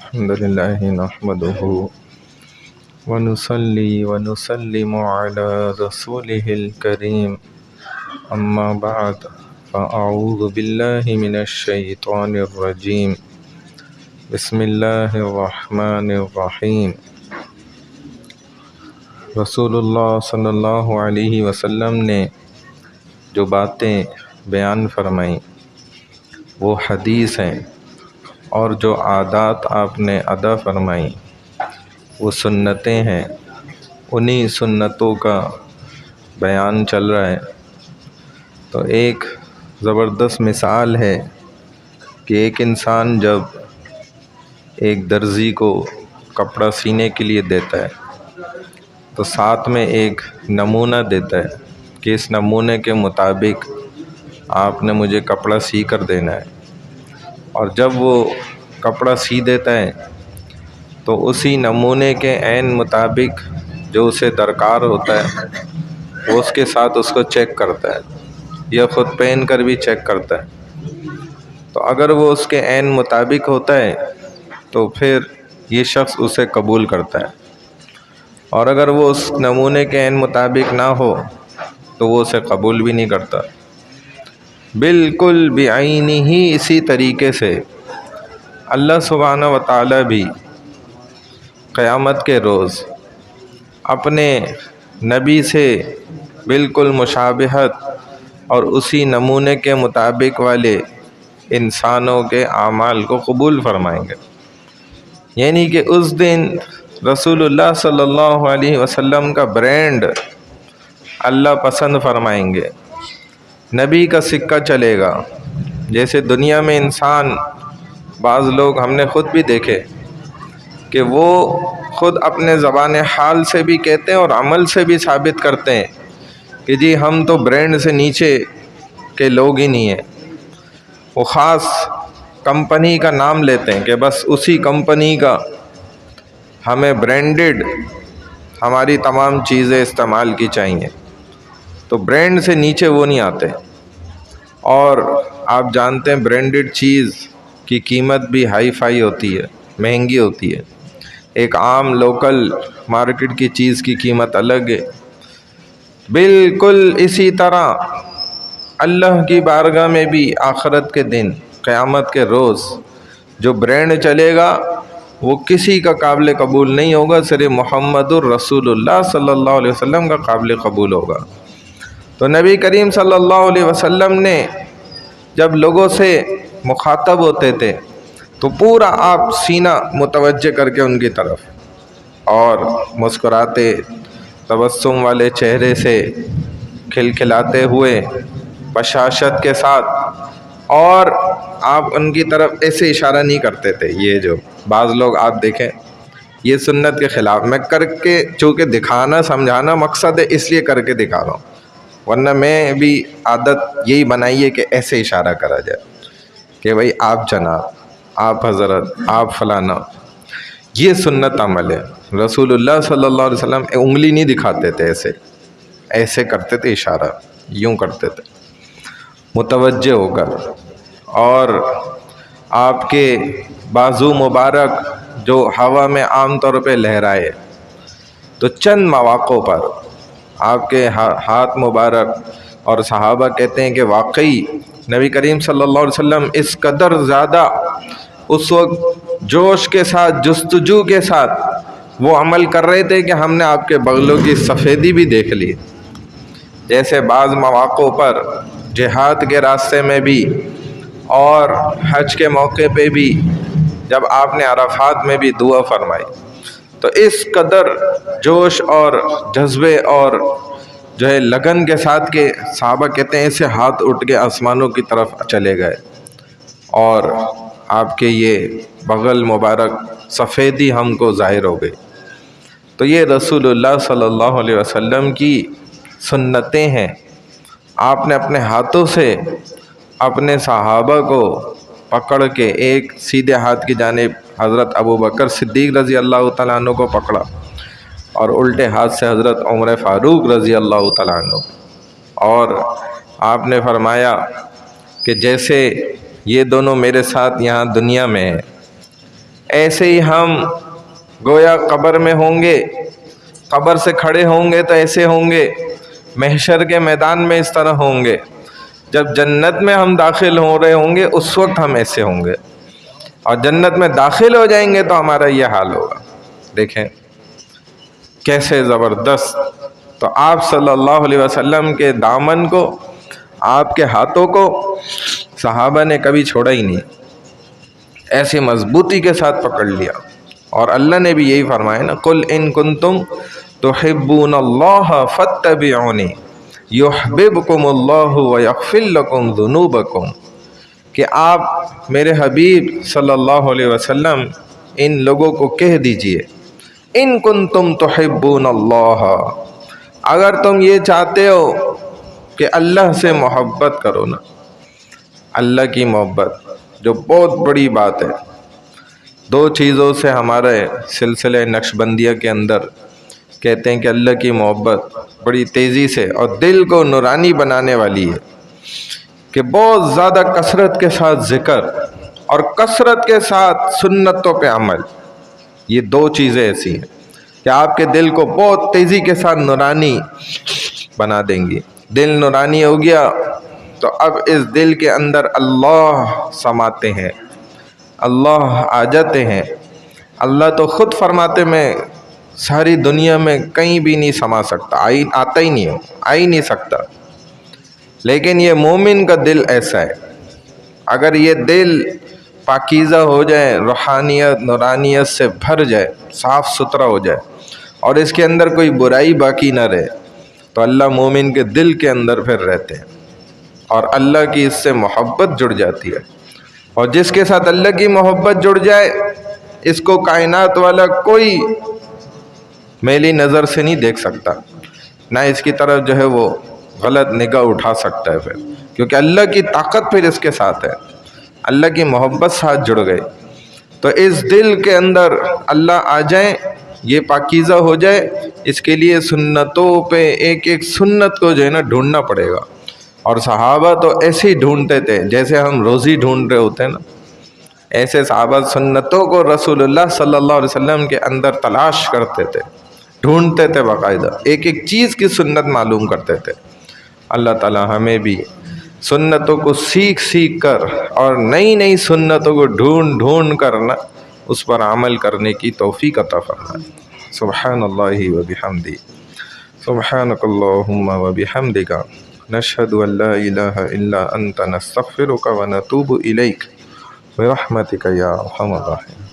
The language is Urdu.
الحمد لله نحمده ونصلي ونسلم على رسوله الكريم أما بعد فأعوذ بالله من الشيطان الرجيم بسم الله الرحمن الرحيم رسول اللہ صلی اللہ علیہ وسلم نے جو باتیں بیان فرمائیں وہ حدیث ہیں، اور جو عادات آپ نے ادا فرمائیں وہ سنتیں ہیں۔ انہی سنتوں کا بیان چل رہا ہے۔ تو ایک زبردست مثال ہے کہ ایک انسان جب ایک درزی کو کپڑا سینے کے لیے دیتا ہے تو ساتھ میں ایک نمونہ دیتا ہے کہ اس نمونے کے مطابق آپ نے مجھے کپڑا سی کر دینا ہے، اور جب وہ کپڑا سی دیتا ہے تو اسی نمونے کے عین مطابق جو اسے درکار ہوتا ہے وہ اس کے ساتھ اس کو چیک کرتا ہے، یا خود پہن کر بھی چیک کرتا ہے۔ تو اگر وہ اس کے عین مطابق ہوتا ہے تو پھر یہ شخص اسے قبول کرتا ہے، اور اگر وہ اس نمونے کے عین مطابق نہ ہو تو وہ اسے قبول بھی نہیں کرتا۔ بالکل بعینہ ہی اسی طریقے سے اللہ سبحانہ و تعالیٰ بھی قیامت کے روز اپنے نبی سے بالکل مشابہت اور اسی نمونے کے مطابق والے انسانوں کے اعمال کو قبول فرمائیں گے، یعنی کہ اس دن رسول اللہ صلی اللہ علیہ وسلم کا برانڈ اللہ پسند فرمائیں گے، نبی کا سکہ چلے گا۔ جیسے دنیا میں انسان، بعض لوگ ہم نے خود بھی دیکھے کہ وہ خود اپنے زبان حال سے بھی کہتے ہیں اور عمل سے بھی ثابت کرتے ہیں کہ جی ہم تو برانڈ سے نیچے کے لوگ ہی نہیں ہیں۔ وہ خاص کمپنی کا نام لیتے ہیں کہ بس اسی کمپنی کا ہمیں برانڈڈ ہماری تمام چیزیں استعمال کی چاہیے، تو برانڈ سے نیچے وہ نہیں آتے۔ اور آپ جانتے ہیں برانڈڈ چیز کی قیمت بھی ہائی فائی ہوتی ہے، مہنگی ہوتی ہے۔ ایک عام لوکل مارکیٹ کی چیز کی قیمت الگ ہے۔ بالکل اسی طرح اللہ کی بارگاہ میں بھی آخرت کے دن، قیامت کے روز جو برانڈ چلے گا وہ کسی کا قابل قبول نہیں ہوگا، صرف محمد الرسول اللہ صلی اللہ علیہ وسلم کا قابل قبول ہوگا۔ تو نبی کریم صلی اللہ علیہ وسلم نے جب لوگوں سے مخاطب ہوتے تھے تو پورا آپ سینہ متوجہ کر کے ان کی طرف، اور مسکراتے تبسم والے چہرے سے، کھلکھلاتے ہوئے، بشاشت کے ساتھ، اور آپ ان کی طرف ایسے اشارہ نہیں کرتے تھے۔ یہ جو بعض لوگ آپ دیکھیں یہ سنت کے خلاف، میں کر کے چونکہ دکھانا سمجھانا مقصد ہے اس لیے کر کے دکھا رہا ہوں، ورنہ میں بھی عادت یہی بنائی ہے کہ ایسے اشارہ کرا جائے کہ بھئی آپ جناب، آپ حضرت، آپ فلانا۔ یہ سنت عمل ہے۔ رسول اللہ صلی اللہ علیہ وسلم انگلی نہیں دکھاتے تھے، ایسے کرتے تھے اشارہ، یوں کرتے تھے متوجہ ہو کر، اور آپ کے بازو مبارک جو ہوا میں عام طور پہ لہرائے، تو چند مواقع پر آپ کے ہاتھ مبارک، اور صحابہ کہتے ہیں کہ واقعی نبی کریم صلی اللہ علیہ وسلم اس قدر زیادہ اس وقت جوش کے ساتھ، جستجو کے ساتھ وہ عمل کر رہے تھے کہ ہم نے آپ کے بغلوں کی سفیدی بھی دیکھ لی۔ جیسے بعض مواقع پر جہاد کے راستے میں بھی اور حج کے موقع پہ بھی جب آپ نے عرفات میں بھی دعا فرمائی، تو اس قدر جوش اور جذبے اور جو ہے لگن کے ساتھ کہ صحابہ کہتے ہیں اسے ہاتھ اٹھ کے آسمانوں کی طرف چلے گئے، اور آپ کے یہ بغل مبارک سفیدی ہم کو ظاہر ہو گئی۔ تو یہ رسول اللہ صلی اللہ علیہ وسلم کی سنتیں ہیں۔ آپ نے اپنے ہاتھوں سے اپنے صحابہ کو پکڑ کے ایک سیدھے ہاتھ کی جانب حضرت ابوبکر صدیق رضی اللہ تعالیٰ عنہ کو پکڑا، اور الٹے ہاتھ سے حضرت عمر فاروق رضی اللہ تعالیٰ عنہ، اور آپ نے فرمایا کہ جیسے یہ دونوں میرے ساتھ یہاں دنیا میں ہیں، ایسے ہی ہم گویا قبر میں ہوں گے، قبر سے کھڑے ہوں گے تو ایسے ہوں گے، محشر کے میدان میں اس طرح ہوں گے، جب جنت میں ہم داخل ہو رہے ہوں گے اس وقت ہم ایسے ہوں گے، اور جنت میں داخل ہو جائیں گے تو ہمارا یہ حال ہوگا۔ دیکھیں کیسے زبردست۔ تو آپ صلی اللہ علیہ وسلم کے دامن کو، آپ کے ہاتھوں کو صحابہ نے کبھی چھوڑا ہی نہیں، ایسی مضبوطی کے ساتھ پکڑ لیا۔ اور اللہ نے بھی یہی فرمایا نا، قل ان کنتم تحبون اللہ فاتبعونی یحببکم اللہ ویغفر لکم ذنوبکم، کہ آپ میرے حبیب صلی اللہ علیہ وسلم ان لوگوں کو کہہ دیجئے، ان کنتم تحبون اللہ، اگر تم یہ چاہتے ہو کہ اللہ سے محبت کرو نا، اللہ کی محبت جو بہت بڑی بات ہے۔ دو چیزوں سے ہمارے سلسلہ نقشبندیہ کے اندر کہتے ہیں کہ اللہ کی محبت بڑی تیزی سے اور دل کو نورانی بنانے والی ہے، کہ بہت زیادہ کثرت کے ساتھ ذکر اور کثرت کے ساتھ سنتوں پہ عمل، یہ دو چیزیں ایسی ہیں کہ آپ کے دل کو بہت تیزی کے ساتھ نورانی بنا دیں گی۔ دل نورانی ہو گیا تو اب اس دل کے اندر اللہ سماتے ہیں، اللہ آ جاتے ہیں۔ اللہ تو خود فرماتے میں ساری دنیا میں کہیں بھی نہیں سما سکتا، آتا ہی نہیں ہو، آ ہی نہیں سکتا، لیکن یہ مومن کا دل ایسا ہے، اگر یہ دل پاکیزہ ہو جائے، روحانیت نورانیت سے بھر جائے، صاف ستھرا ہو جائے، اور اس کے اندر کوئی برائی باقی نہ رہے، تو اللہ مومن کے دل کے اندر پھر رہتے ہیں، اور اللہ کی اس سے محبت جڑ جاتی ہے۔ اور جس کے ساتھ اللہ کی محبت جڑ جائے، اس کو کائنات والا کوئی میلی نظر سے نہیں دیکھ سکتا، نہ اس کی طرف جو ہے وہ غلط نگاہ اٹھا سکتا ہے، پھر کیونکہ اللہ کی طاقت پھر اس کے ساتھ ہے، اللہ کی محبت ساتھ جڑ گئی۔ تو اس دل کے اندر اللہ آ جائیں، یہ پاکیزہ ہو جائے، اس کے لیے سنتوں پہ ایک ایک سنت کو جو ہے نا ڈھونڈنا پڑے گا۔ اور صحابہ تو ایسے ہی ڈھونڈتے تھے جیسے ہم روزی ڈھونڈ رہے ہوتے ہیں نا، ایسے صحابہ سنتوں کو رسول اللہ صلی اللہ علیہ وسلم کے اندر تلاش کرتے تھے، ڈھونڈتے تھے، باقاعدہ ایک ایک چیز کی سنت معلوم کرتے تھے۔ اللہ تعالی ہمیں بھی سنتوں کو سیکھ سیکھ کر اور نئی نئی سنتوں کو ڈھونڈ ڈھونڈ کر نا اس پر عمل کرنے کی توفیق عطا فرمائے۔ سبحان اللہ و بحمدہ، سبحانک اللہم و بحمدک، نشہد ان لا الہ الا انت، نستغفرک و نتوب الیک، برحمتک یا ارحم الراحمین۔